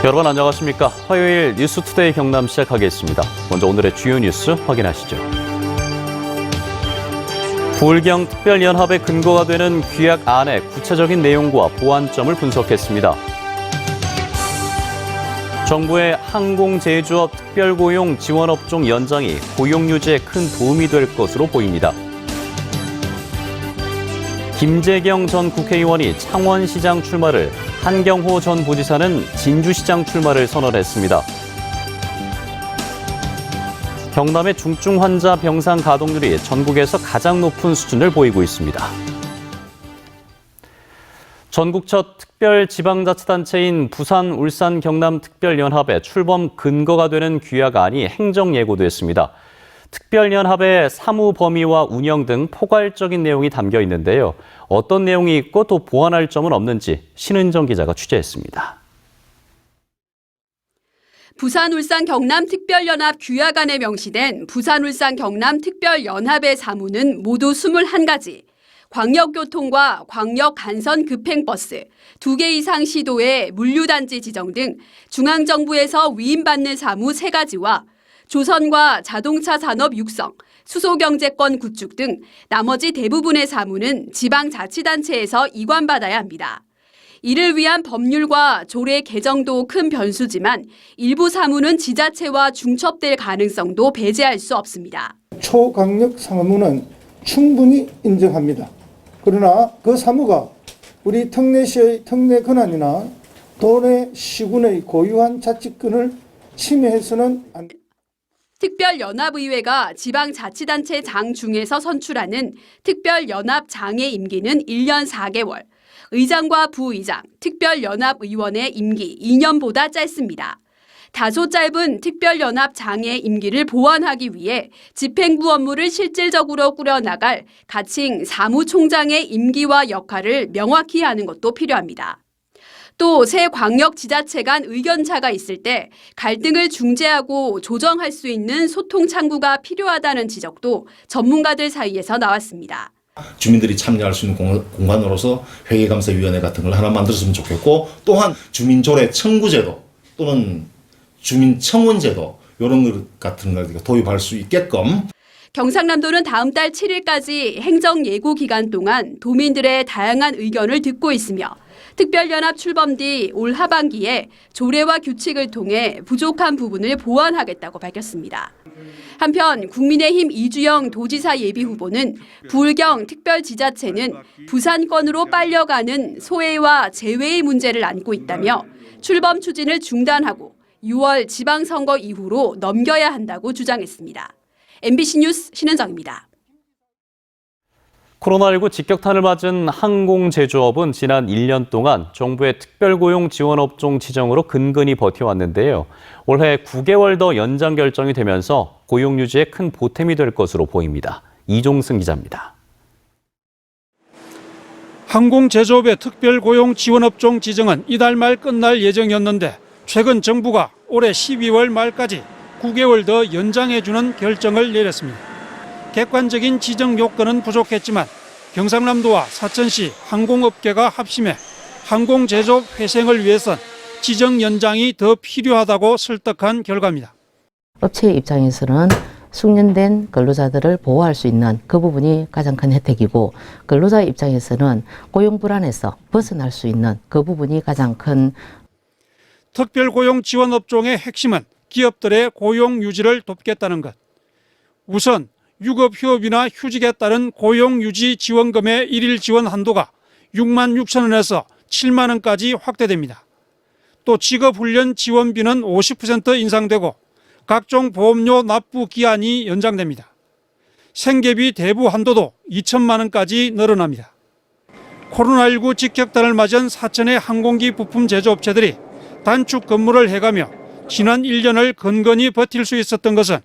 여러분 안녕하십니까? 화요일 뉴스투데이 경남 시작하겠습니다. 먼저 오늘의 주요 뉴스 확인하시죠. 부울경 특별연합의 근거가 되는 규약안의 구체적인 내용과 보완점을 분석했습니다. 정부의 항공제조업 특별고용 지원업종 연장이 고용 유지에 큰 도움이 될 것으로 보입니다. 김재경 전 국회의원이 창원시장 출마를, 한경호 전 부지사는 진주시장 출마를 선언했습니다. 경남의 중증 환자 병상 가동률이 전국에서 가장 높은 수준을 보이고 있습니다. 전국 첫 특별지방자치단체인 부산, 울산, 경남 특별연합의 출범 근거가 되는 규약안이 행정 예고됐습니다. 특별연합의 사무 범위와 운영 등 포괄적인 내용이 담겨 있는데요. 어떤 내용이 있고 또 보완할 점은 없는지 신은정 기자가 취재했습니다. 부산, 울산, 경남 특별연합 규약안에 명시된 부산, 울산, 경남 특별연합의 사무는 모두 21가지. 광역교통과 광역 간선 급행버스, 2개 이상 시도의 물류단지 지정 등 중앙정부에서 위임받는 사무 3가지와 조선과 자동차 산업 육성, 수소경제권 구축 등 나머지 대부분의 사무는 지방자치단체에서 이관받아야 합니다. 이를 위한 법률과 조례 개정도 큰 변수지만 일부 사무는 지자체와 중첩될 가능성도 배제할 수 없습니다. 초강력 사무는 충분히 인정합니다. 그러나 그 사무가 우리 특례시의 특례 권한이나 도내 시군의 고유한 자치권을 침해해서는 안 됩니다. 특별연합의회가 지방자치단체 장 중에서 선출하는 특별연합장의 임기는 1년 4개월, 의장과 부의장, 특별연합의원의 임기 2년보다 짧습니다. 다소 짧은 특별연합장의 임기를 보완하기 위해 집행부 업무를 실질적으로 꾸려나갈 가칭 사무총장의 임기와 역할을 명확히 하는 것도 필요합니다. 또 새 광역지자체 간 의견차가 있을 때 갈등을 중재하고 조정할 수 있는 소통 창구가 필요하다는 지적도 전문가들 사이에서 나왔습니다. 주민들이 참여할 수 있는 공간으로서 회계감사위원회 같은 걸 하나 만들었으면 좋겠고, 또한 주민조례 청구제도 또는 주민청원제도 이런 것 같은 걸 도입할 수 있게끔. 경상남도는 다음 달 7일까지 행정예고 기간 동안 도민들의 다양한 의견을 듣고 있으며 특별연합 출범 뒤 올 하반기에 조례와 규칙을 통해 부족한 부분을 보완하겠다고 밝혔습니다. 한편 국민의힘 이주영 도지사 예비후보는 부울경 특별지자체는 부산권으로 빨려가는 소외와 재외의 문제를 안고 있다며 출범 추진을 중단하고 6월 지방선거 이후로 넘겨야 한다고 주장했습니다. MBC 뉴스 신은정입니다. 코로나19 직격탄을 맞은 항공제조업은 지난 1년 동안 정부의 특별고용 지원업종 지정으로 근근히 버텨왔는데요. 올해 9개월 더 연장 결정이 되면서 고용 유지에 큰 보탬이 될 것으로 보입니다. 이종승 기자입니다. 항공제조업의 특별고용 지원업종 지정은 이달 말 끝날 예정이었는데 최근 정부가 올해 12월 말까지 9개월 더 연장해주는 결정을 내렸습니다. 객관적인 지정 요건은 부족했지만 경상남도와 사천시 항공업계가 합심해 항공제조업 회생을 위해선 지정 연장이 더 필요하다고 설득한 결과입니다. 업체 입장에서는 숙련된 근로자들을 보호할 수 있는 그 부분이 가장 큰 혜택이고, 근로자 입장에서는 고용 불안에서 벗어날 수 있는 그 부분이 가장 큰. 특별고용 지원업종의 핵심은 기업들의 고용 유지를 돕겠다는 것. 우선 유급휴업이나 휴직에 따른 고용유지 지원금의 일일 지원 한도가 6만 6천 원에서 7만 원까지 확대됩니다. 또 직업훈련 지원비는 50% 인상되고 각종 보험료 납부 기한이 연장됩니다. 생계비 대부 한도도 2천만 원까지 늘어납니다. 코로나19 직격탄을 맞은 사천의 항공기 부품 제조업체들이 단축 근무를 해가며 지난 1년을 건건히 버틸 수 있었던 것은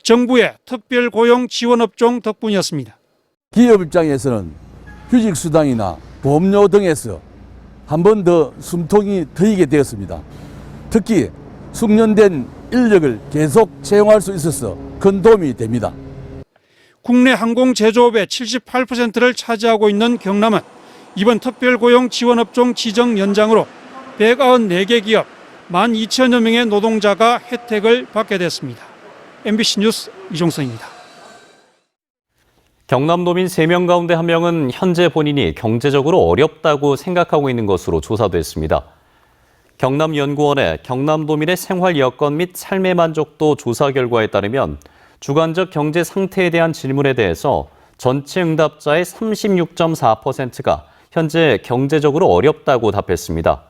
정부의 특별고용 지원업종 덕분이었습니다. 기업 입장에서는 휴직수당이나 보험료 등에서 한 번 더 숨통이 트이게 되었습니다. 특히 숙련된 인력을 계속 채용할 수 있어서 큰 도움이 됩니다. 국내 항공제조업의 78%를 차지하고 있는 경남은 이번 특별고용 지원업종 지정 연장으로 194개 기업 12,000여 명의 노동자가 혜택을 받게 됐습니다. MBC 뉴스 이종성입니다. 경남도민 3명 가운데 1명은 현재 본인이 경제적으로 어렵다고 생각하고 있는 것으로 조사됐습니다. 경남연구원의 경남도민의 생활 여건 및 삶의 만족도 조사 결과에 따르면 주관적 경제 상태에 대한 질문에 대해서 전체 응답자의 36.4%가 현재 경제적으로 어렵다고 답했습니다.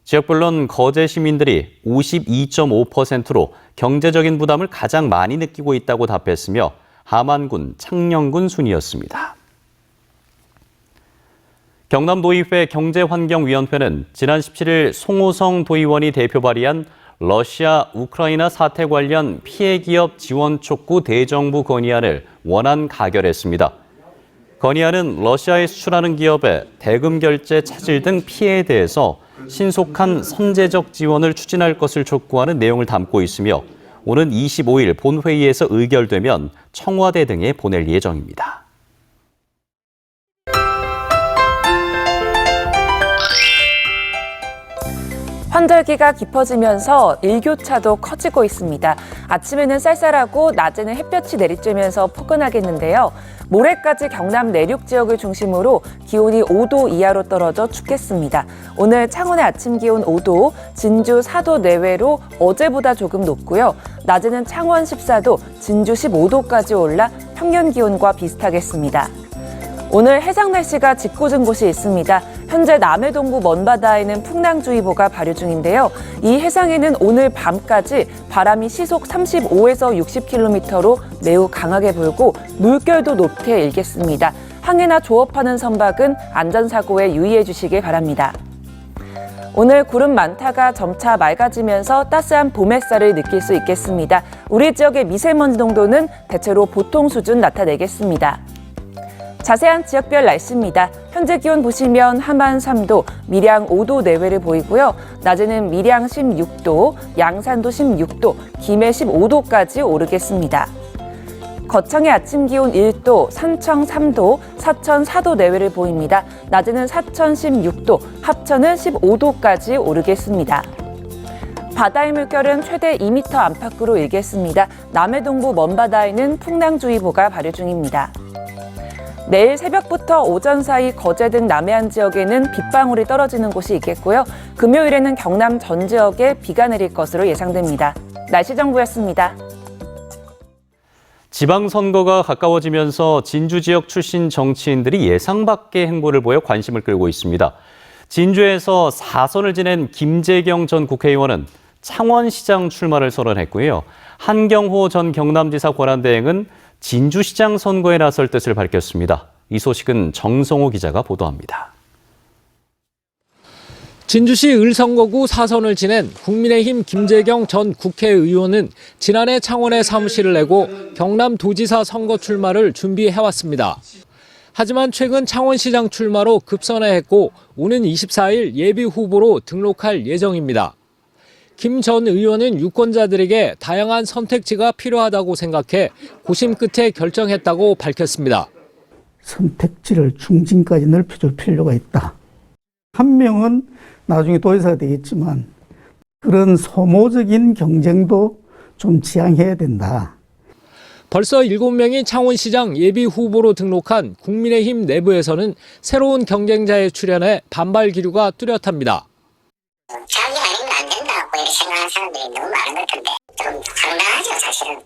지역별로는 거제 시민들이 52.5%로 경제적인 부담을 가장 많이 느끼고 있다고 답했으며 함안군, 창녕군 순이었습니다. 경남도의회 경제환경위원회는 지난 17일 송호성 도의원이 대표 발의한 러시아, 우크라이나 사태 관련 피해 기업 지원 촉구 대정부 건의안을 원안 가결했습니다. 건의안은 러시아에 수출하는 기업의 대금 결제 차질 등 피해에 대해서 신속한 선제적 지원을 추진할 것을 촉구하는 내용을 담고 있으며 오는 25일 본회의에서 의결되면 청와대 등에 보낼 예정입니다. 환절기가 깊어지면서 일교차도 커지고 있습니다. 아침에는 쌀쌀하고 낮에는 햇볕이 내리쬐면서 포근하겠는데요. 모레까지 경남 내륙 지역을 중심으로 기온이 5도 이하로 떨어져 춥겠습니다. 오늘 창원의 아침 기온 5도, 진주 4도 내외로 어제보다 조금 높고요. 낮에는 창원 14도, 진주 15도까지 올라 평년 기온과 비슷하겠습니다. 오늘 해상 날씨가 짓궂은 곳이 있습니다. 현재 남해동부 먼바다에는 풍랑주의보가 발효 중인데요. 이 해상에는 오늘 밤까지 바람이 시속 35에서 60km로 매우 강하게 불고 물결도 높게 일겠습니다. 항해나 조업하는 선박은 안전사고에 유의해 주시길 바랍니다. 오늘 구름 많다가 점차 맑아지면서 따스한 봄 햇살을 느낄 수 있겠습니다. 우리 지역의 미세먼지 농도는 대체로 보통 수준 나타내겠습니다. 자세한 지역별 날씨입니다. 현재 기온 보시면 함안 3도, 밀양 5도 내외를 보이고요. 낮에는 밀양 16도, 양산도 16도, 김해 15도까지 오르겠습니다. 거창의 아침 기온 1도, 산청 3도, 사천 4도 내외를 보입니다. 낮에는 사천 16도, 합천은 15도까지 오르겠습니다. 바다의 물결은 최대 2m 안팎으로 일겠습니다. 남해동부 먼바다에는 풍랑주의보가 발효 중입니다. 내일 새벽부터 오전 사이 거제 등 남해안 지역에는 빗방울이 떨어지는 곳이 있겠고요. 금요일에는 경남 전 지역에 비가 내릴 것으로 예상됩니다. 날씨 정보였습니다. 지방선거가 가까워지면서 진주 지역 출신 정치인들이 예상 밖의 행보를 보여 관심을 끌고 있습니다. 진주에서 4선을 지낸 김재경 전 국회의원은 창원시장 출마를 선언했고요. 한경호 전 경남지사 권한대행은 진주시장 선거에 나설 뜻을 밝혔습니다. 이 소식은 정성호 기자가 보도합니다. 진주시 을성거구 4선을 지낸 국민의힘 김재경 전 국회의원은 지난해 창원에 사무실을 내고 경남도지사 선거 출마를 준비해왔습니다. 하지만 최근 창원시장 출마로 급선회했고 오는 24일 예비후보로 등록할 예정입니다. 김 전 의원은 유권자들에게 다양한 선택지가 필요하다고 생각해 고심 끝에 결정했다고 밝혔습니다. 선택지를 중진까지 넓혀줄 필요가 있다. 한 명은 나중에 도지사가 되겠지만 그런 소모적인 경쟁도 좀 지양해야 된다. 벌써 7명이 창원시장 예비후보로 등록한 국민의힘 내부에서는 새로운 경쟁자의 출현에 반발 기류가 뚜렷합니다. 자기 아니면 안 된다고 이렇게 생각하는 사람들이 너무 많은 것 같은데 좀 황당하죠. 사실은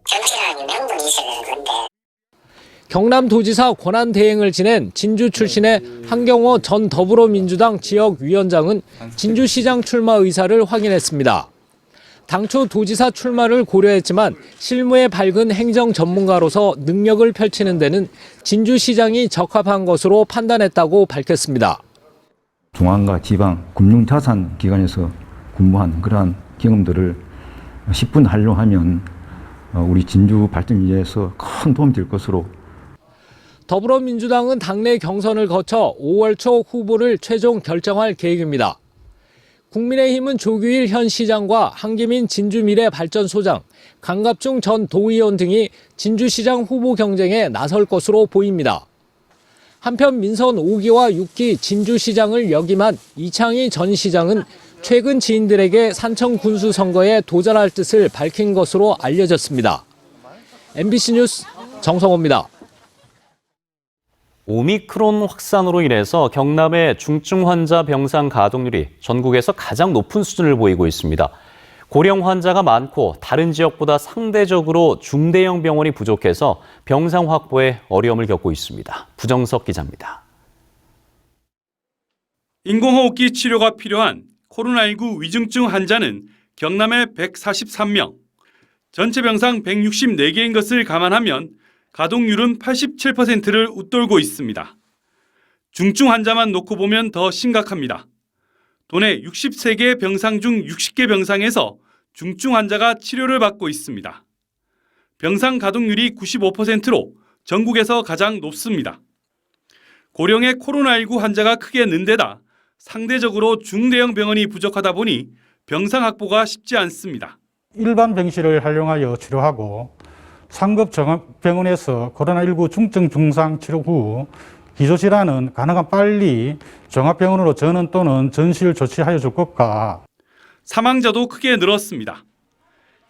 정치라는 게 명분이 있어야 되는 건데. 경남도지사 권한대행을 지낸 진주 출신의 한경호 전 더불어민주당 지역위원장은 진주시장 출마 의사를 확인했습니다. 당초 도지사 출마를 고려했지만 실무에 밝은 행정 전문가로서 능력을 펼치는 데는 진주시장이 적합한 것으로 판단했다고 밝혔습니다. 중앙과 지방 금융자산기관에서 근무한 그러한 경험들을 10분 활용하면 우리 진주 발전에 위해서 큰 도움이 될 것으로. 더불어민주당은 당내 경선을 거쳐 5월 초 후보를 최종 결정할 계획입니다. 국민의힘은 조규일 현 시장과 한기민 진주미래발전소장, 강갑중 전 도의원 등이 진주시장 후보 경쟁에 나설 것으로 보입니다. 한편 민선 5기와 6기 진주시장을 역임한 이창희 전 시장은 최근 지인들에게 산청 군수 선거에 도전할 뜻을 밝힌 것으로 알려졌습니다. MBC 뉴스 정성호입니다. 오미크론 확산으로 인해서 경남의 중증 환자 병상 가동률이 전국에서 가장 높은 수준을 보이고 있습니다. 고령 환자가 많고 다른 지역보다 상대적으로 중대형 병원이 부족해서 병상 확보에 어려움을 겪고 있습니다. 부정석 기자입니다. 인공호흡기 치료가 필요한 코로나19 위중증 환자는 경남에 143명, 전체 병상 164개인 것을 감안하면 가동률은 87%를 웃돌고 있습니다. 중증 환자만 놓고 보면 더 심각합니다. 도내 63개 병상 중 60개 병상에서 중증 환자가 치료를 받고 있습니다. 병상 가동률이 95%로 전국에서 가장 높습니다. 고령의 코로나19 환자가 크게 는 데다 상대적으로 중대형 병원이 부족하다 보니 병상 확보가 쉽지 않습니다. 일반 병실을 활용하여 치료하고 상급 종합병원에서 코로나19 중증 중상 치료 후 기저질환은 가능한 빨리 종합병원으로 전원 또는 전실 조치하여 줄 것과 사망자도 크게 늘었습니다.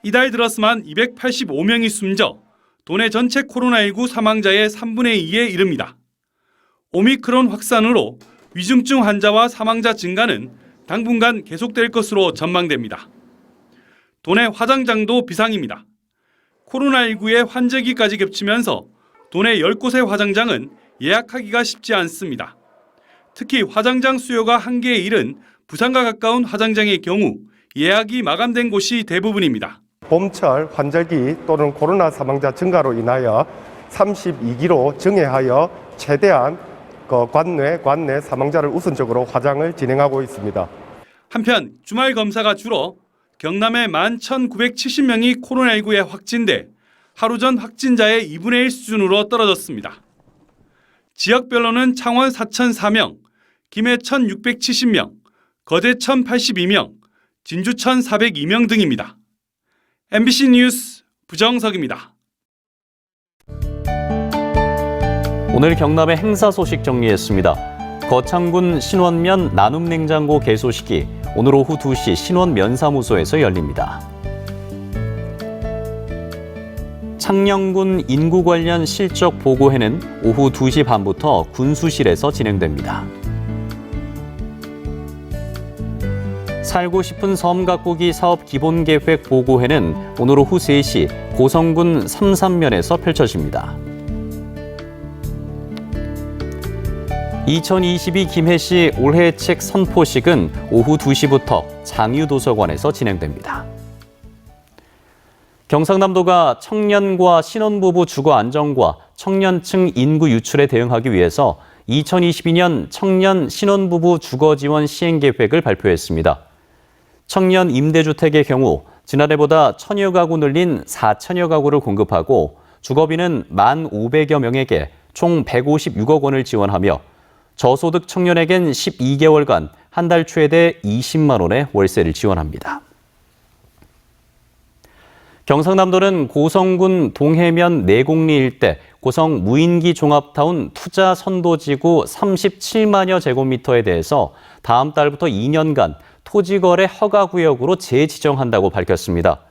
이달 들어서만 285명이 숨져 도내 전체 코로나19 사망자의 3분의 2에 이릅니다. 오미크론 확산으로 위중증 환자와 사망자 증가는 당분간 계속될 것으로 전망됩니다. 도내 화장장도 비상입니다. 코로나19의 환절기까지 겹치면서 도내 10곳의 화장장은 예약하기가 쉽지 않습니다. 특히 화장장 수요가 한계에 이른 부산과 가까운 화장장의 경우 예약이 마감된 곳이 대부분입니다. 봄철 환절기 또는 코로나 사망자 증가로 인하여 32기로 증회하여 최대한 관내 사망자를 우선적으로 화장을 진행하고 있습니다. 한편 주말 검사가 줄어 경남의 11,970명이 코로나19에 확진돼 하루 전 확진자의 2분의 1 수준으로 떨어졌습니다. 지역별로는 창원 4,004명, 김해 1,670명, 거제 1,082명, 진주 1,402명 등입니다. MBC 뉴스 부정석입니다. 오늘 경남의 행사 소식 정리했습니다. 거창군 신원면 나눔냉장고 개소식이 오늘 오후 2시 신원 면사무소에서 열립니다. 창녕군 인구 관련 실적 보고회는 오후 2시 반부터 군수실에서 진행됩니다. 살고 싶은 섬 가꾸기 사업 기본계획 보고회는 오늘 오후 3시 고성군 삼산면에서 펼쳐집니다. 2022 김해시 올해 책 선포식은 오후 2시부터 장유도서관에서 진행됩니다. 경상남도가 청년과 신혼부부 주거 안정과 청년층 인구 유출에 대응하기 위해서 2022년 청년 신혼부부 주거 지원 시행 계획을 발표했습니다. 청년 임대주택의 경우 지난해보다 1000여 가구 늘린 4000여 가구를 공급하고 주거비는 1,500여 명에게 총 156억 원을 지원하며 저소득 청년에겐 12개월간 한 달 최대 20만 원의 월세를 지원합니다. 경상남도는 고성군 동해면 내곡리 일대 고성 무인기 종합타운 투자 선도지구 37만여 제곱미터에 대해서 다음 달부터 2년간 토지거래 허가구역으로 재지정한다고 밝혔습니다.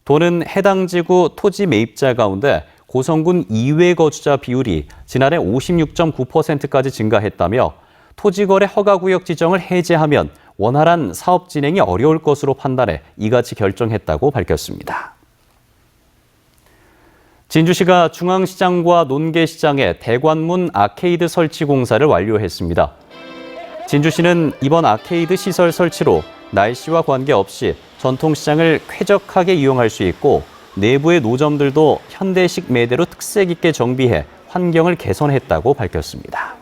도는 해당 지구 토지 매입자 가운데 고성군 이외 거주자 비율이 지난해 56.9%까지 증가했다며 토지거래 허가구역 지정을 해제하면 원활한 사업 진행이 어려울 것으로 판단해 이같이 결정했다고 밝혔습니다. 진주시가 중앙시장과 논계시장에 대관문 아케이드 설치 공사를 완료했습니다. 진주시는 이번 아케이드 시설 설치로 날씨와 관계없이 전통시장을 쾌적하게 이용할 수 있고 내부의 노점들도 현대식 매대로 특색 있게 정비해 환경을 개선했다고 밝혔습니다.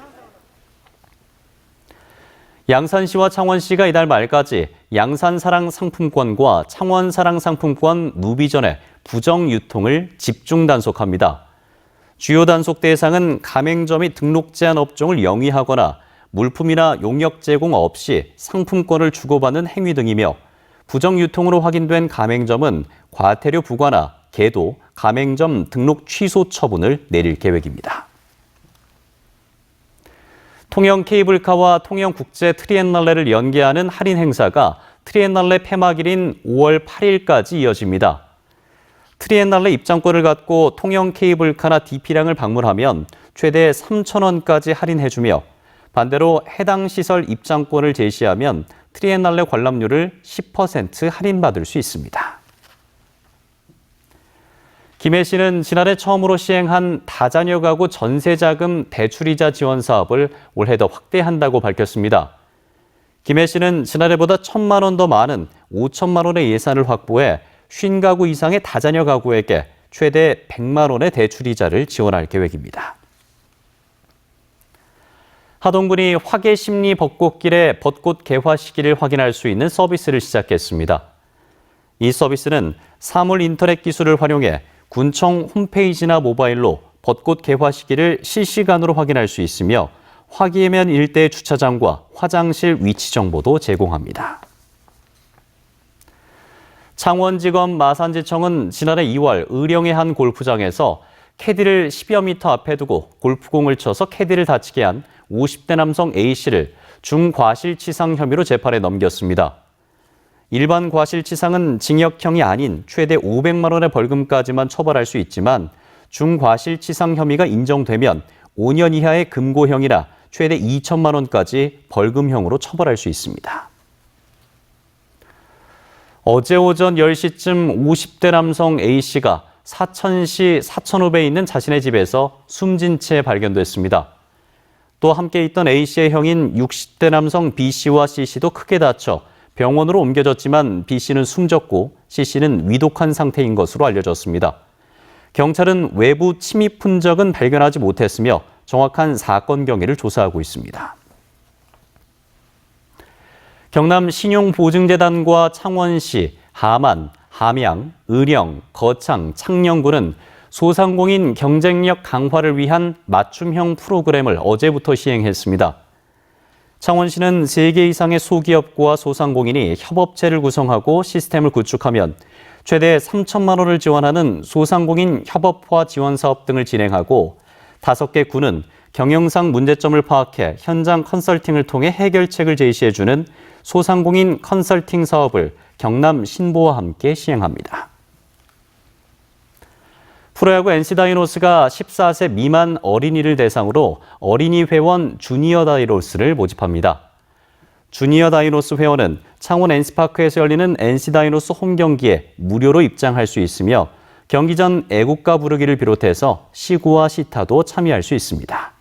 양산시와 창원시가 이달 말까지 양산사랑 상품권과 창원사랑 상품권 누비전의 부정 유통을 집중 단속합니다. 주요 단속 대상은 가맹점이 등록 제한 업종을 영위하거나 물품이나 용역 제공 없이 상품권을 주고받는 행위 등이며 부정 유통으로 확인된 가맹점은 과태료 부과나 계도, 가맹점 등록 취소 처분을 내릴 계획입니다. 통영 케이블카와 통영 국제 트리엔날레를 연계하는 할인 행사가 트리엔날레 폐막일인 5월 8일까지 이어집니다. 트리엔날레 입장권을 갖고 통영 케이블카나 DP량을 방문하면 최대 3,000원까지 할인해주며 반대로 해당 시설 입장권을 제시하면 트리엔날레 관람료를 10% 할인받을 수 있습니다. 김해 씨는 지난해 처음으로 시행한 다자녀 가구 전세자금 대출이자 지원 사업을 올해 더 확대한다고 밝혔습니다. 김해 씨는 지난해보다 1,000만 원 더 많은 5천만 원의 예산을 확보해 50가구 이상의 다자녀 가구에게 최대 100만 원의 대출이자를 지원할 계획입니다. 하동군이 화계심리 벚꽃길의 벚꽃 개화 시기를 확인할 수 있는 서비스를 시작했습니다. 이 서비스는 사물 인터넷 기술을 활용해 군청 홈페이지나 모바일로 벚꽃 개화 시기를 실시간으로 확인할 수 있으며 화계면 일대의 주차장과 화장실 위치 정보도 제공합니다. 창원지검 마산지청은 지난해 2월 의령의 한 골프장에서 캐디를 10여 미터 앞에 두고 골프공을 쳐서 캐디를 다치게 한 50대 남성 A씨를 중과실치상 혐의로 재판에 넘겼습니다. 일반 과실치상은 징역형이 아닌 최대 500만 원의 벌금까지만 처벌할 수 있지만 중과실치상 혐의가 인정되면 5년 이하의 금고형이나 최대 2천만 원까지 벌금형으로 처벌할 수 있습니다. 어제 오전 10시쯤 50대 남성 A씨가 사천시 사천읍에 있는 자신의 집에서 숨진 채 발견됐습니다. 또 함께 있던 A씨의 형인 60대 남성 B씨와 C씨도 크게 다쳐 병원으로 옮겨졌지만 B씨는 숨졌고 C씨는 위독한 상태인 것으로 알려졌습니다. 경찰은 외부 침입 흔적은 발견하지 못했으며 정확한 사건 경위를 조사하고 있습니다. 경남 신용보증재단과 창원시, 하만, 함양, 의령, 거창, 창녕군은 소상공인 경쟁력 강화를 위한 맞춤형 프로그램을 어제부터 시행했습니다. 창원시는 3개 이상의 소기업과 소상공인이 협업체를 구성하고 시스템을 구축하면 최대 3천만 원을 지원하는 소상공인 협업화 지원 사업 등을 진행하고 5개 구는 경영상 문제점을 파악해 현장 컨설팅을 통해 해결책을 제시해주는 소상공인 컨설팅 사업을 경남 신보와 함께 시행합니다. 프로야구 NC다이노스가 14세 미만 어린이를 대상으로 어린이 회원 주니어 다이노스를 모집합니다. 주니어 다이노스 회원은 창원 NC파크에서 열리는 NC다이노스 홈경기에 무료로 입장할 수 있으며 경기 전 애국가 부르기를 비롯해서 시구와 시타도 참여할 수 있습니다.